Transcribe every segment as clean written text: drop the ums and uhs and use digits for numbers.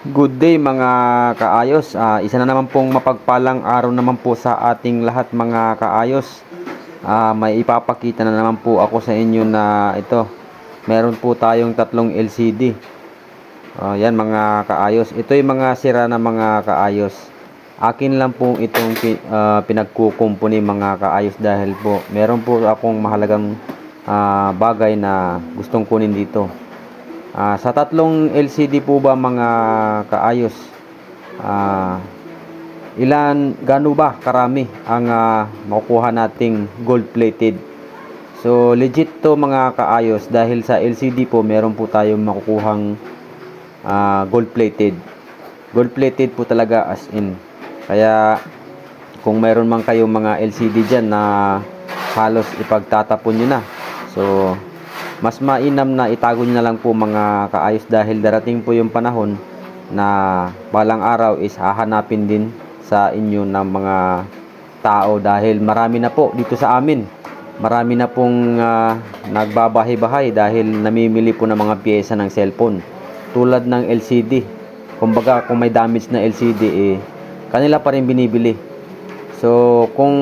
Good day mga kaayos. Isa na naman pong mapagpalang araw naman po sa ating lahat mga kaayos. May ipapakita na naman po ako sa inyo na ito. Meron po tayong tatlong LCD. Yan mga kaayos. Ito yung mga sira na mga kaayos. Akin lang po itong pinagkukumpuni mga kaayos dahil po meron po akong mahalagang bagay na gustong kunin dito. Sa tatlong LCD po ba mga kaayos, gaano ba karami ang makukuha nating gold plated? So legit to mga kaayos dahil sa LCD po meron po tayong makukuhang gold plated. Gold plated po talaga as in. Kaya kung meron man kayong mga LCD dyan na halos ipagtatapon nyo na, so mas mainam na itago nyo na lang po mga kaayos dahil darating po yung panahon na balang araw is hahanapin din sa inyo ng mga tao dahil marami na po dito sa amin. Marami na pong nagbabahay-bahay dahil namimili po ng mga piyesa ng cellphone tulad ng LCD. Kumbaga kung may damage na LCD kanila pa rin binibili. So kung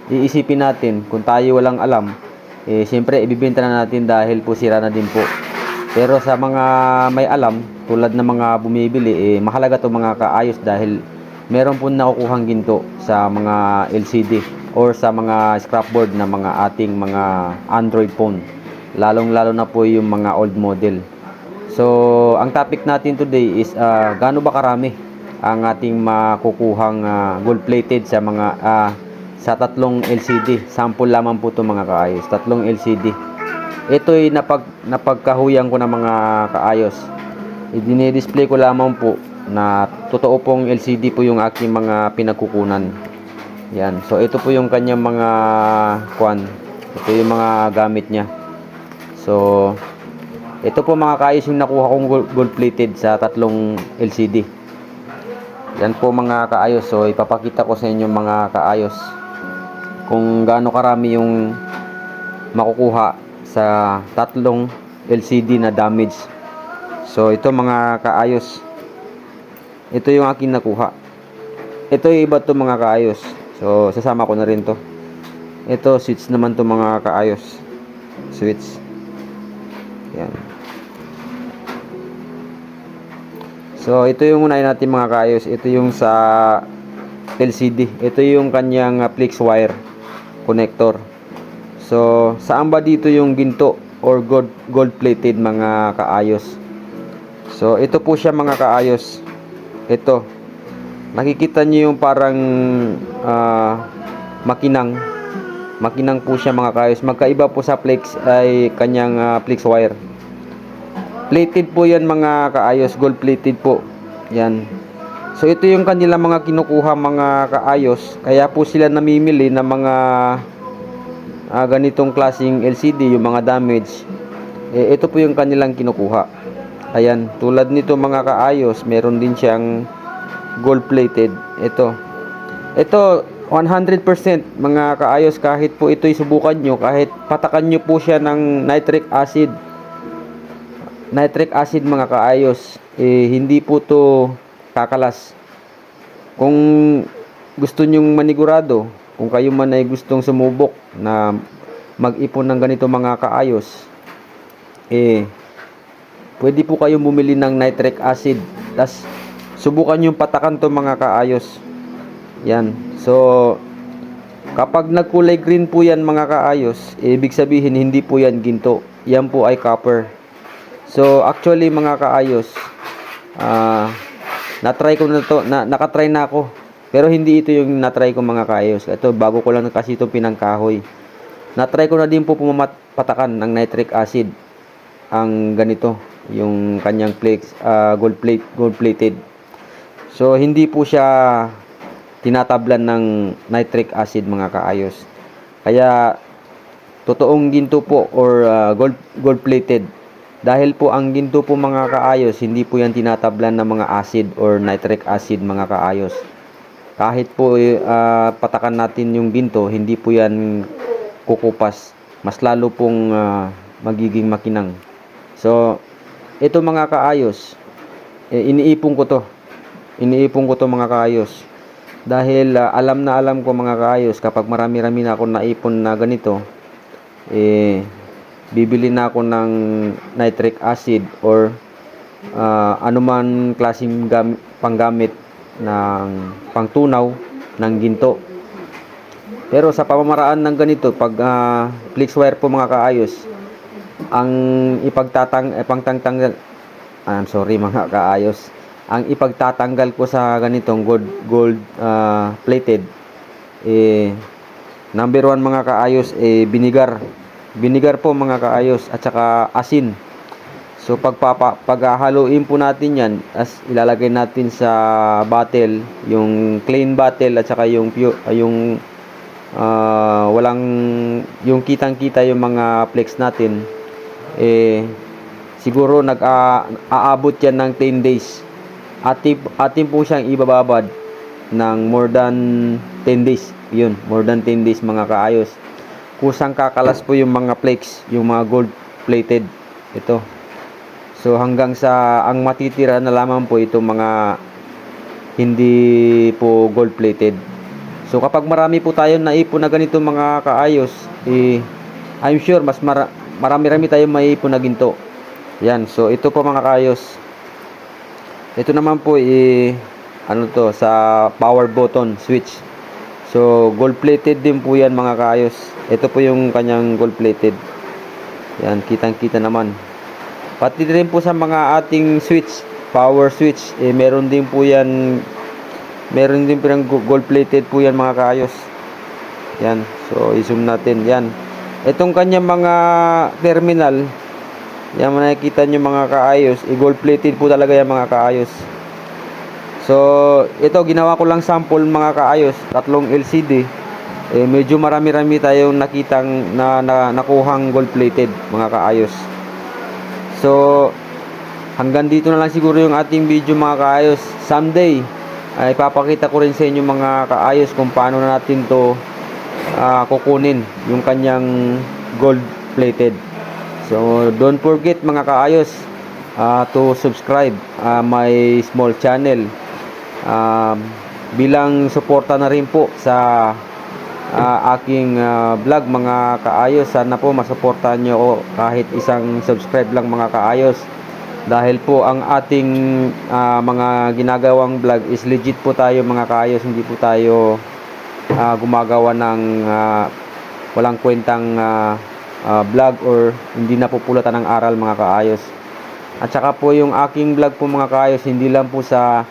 iisipin natin kung tayo walang alam, siyempre ibibenta na natin dahil po sira na din po. Pero sa mga may alam, tulad ng mga bumibili, mahalaga to mga kaayos dahil meron po nakukuhang ginto sa mga LCD or sa mga scrapboard na mga ating mga Android phone. Lalong-lalo na po yung mga old model. So, ang topic natin today is gaano ba karami ang ating makukuhang gold plated sa mga sa tatlong LCD. Sample lamang po ito mga kaayos. Tatlong LCD. Ito'y napagkahuyang ko ng mga kaayos. Dinidisplay ko lamang po na totoo pong LCD po yung aking mga pinagkukunan. Yan. So ito po yung kanyang mga ito yung mga gamit niya. So ito po mga kaayos yung nakuha kong gold plated sa tatlong LCD. Yan po mga kaayos. So ipapakita ko sa inyo mga kaayos kung gaano karami yung makukuha sa tatlong LCD na damage. So ito mga kaayos, ito yung aking nakuha. Ito yung iba to mga kaayos. So sasama ko na rin to. Ito switch naman to mga kaayos. Switch. Yan. So ito yung unahin natin mga kaayos. Ito yung sa LCD. Ito yung kanyang flex wire connector. So saan ba dito yung ginto or gold plated mga kaayos? So ito po siya mga kaayos. Ito, nakikita nyo yung parang makinang po siya mga kaayos. Magkaiba po sa flex ay kanyang flex wire. Plated po yan mga kaayos, gold plated po yan. So ito yung kanila mga kinukuha mga kaayos. Kaya po sila namimili ng mga ganitong klaseng LCD, yung mga damage. Ito po yung kanilang kinukuha. Ayan, tulad nito mga kaayos, meron din siyang gold plated. Ito 100% mga kaayos, kahit po ito'y subukan nyo, kahit patakan nyo po siya ng nitric acid mga kaayos, hindi po to kakalas. Kung gusto nyong manigurado, kung kayo man ay gustong sumubok na mag-ipon ng ganito mga kaayos, pwede po kayong bumili ng nitric acid. Tas subukan yung patakan to mga kaayos. Yan. So kapag nagkulay green po yan mga kaayos, ibig sabihin hindi po yan ginto. Yan po ay copper. So actually mga kaayos, na-try ko na to, nakatry na ako. Pero hindi ito yung na-try ko mga kaayos. Ito bago ko lang kasi ito pinangkahoy. Na-try ko na din po patakan ng nitric acid ang ganito, yung kanyang flex gold plated. So hindi po siya tinatablan ng nitric acid mga kaayos. Kaya totoong ginto po or gold plated. Dahil po ang ginto po mga kaayos, hindi po yan tinatablan ng mga acid or nitric acid mga kaayos. Kahit po patakan natin yung ginto, hindi po yan kukupas. Mas lalo pong magiging makinang. So ito mga kaayos, iniipon ko to. Iniipon ko to mga kaayos. Dahil alam na alam ko mga kaayos, kapag marami-rami na ako naipon na ganito, bibili na ako ng nitric acid or anuman klaseng panggamit ng pangtunaw ng ginto. Pero sa pamamaraan ng ganito, pag flex wire po mga kaayos, ang mga kaayos, ang ipagtatanggal ko sa ganitong gold plated, number 1 mga kaayos, vinegar po mga kaayos, at saka asin. So paghahaluin po natin yan, ilalagay natin sa bottle, yung clean bottle, at saka yung walang, yung kitang-kita yung mga flex natin, siguro aabot yan ng 10 days. Atin po siyang ibababad ng more than 10 days. Yun, more than 10 days mga kaayos. Kusang kakalas po yung mga flakes, yung mga gold plated. Ito. So hanggang sa ang matitira na lamang po itong mga hindi po gold plated. So kapag marami po tayo naipon na ganito mga kaayos, I'm sure mas marami-rami tayong maipon na ginto. Yan, so ito po mga kaayos. Ito naman po sa power button switch. So gold plated din po yan mga kaayos. Ito po yung kanyang gold plated. Yan, kitang-kita naman. Pati rin po sa mga ating switch, power switch, meron din po yan gold plated po yan mga kaayos. Yan, so i-zoom natin yan. Itong kanyang mga terminal, yan, makikita nyo mga kaayos, gold plated po talaga yan mga kaayos. So ito, ginawa ko lang sample mga kaayos, 3 LCD. Medyo marami-rami tayong nakitang nakuhang gold plated mga kaayos. So hanggang dito na lang siguro yung ating video mga kaayos. Someday ay papakita ko rin sa inyo mga kaayos kung paano na natin to kukunin yung kanyang gold plated. So don't forget mga kaayos to subscribe my small channel, bilang suporta na rin po sa aking vlog mga kaayos. Sana po masuportahan nyo ako kahit isang subscribe lang mga kaayos, dahil po ang ating mga ginagawang vlog is legit po tayo mga kaayos. Hindi po tayo gumagawa ng walang kwentang vlog or hindi napupulatan ng aral mga kaayos. At saka po yung aking vlog po mga kaayos, hindi lang po sa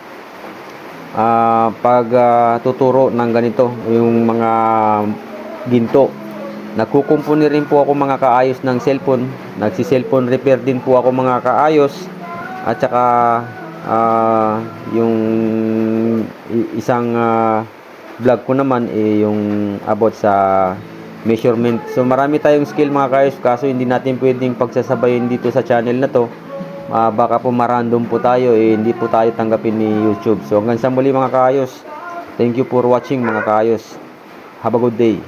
pagtuturo ng ganito, yung mga ginto. Nagkukumpuni rin po ako mga kaayos ng cellphone. Nagsi-cellphone repair din po ako mga kaayos. At saka yung isang vlog ko naman yung about sa measurement. So marami tayong skill mga kaayos, kaso hindi natin pwedeng pagsasabayin dito sa channel na to. Baka po marandom po tayo, hindi po tayo tanggapin ni YouTube. So hanggang sa muli mga kaayos, thank you for watching mga kaayos. Have a good day.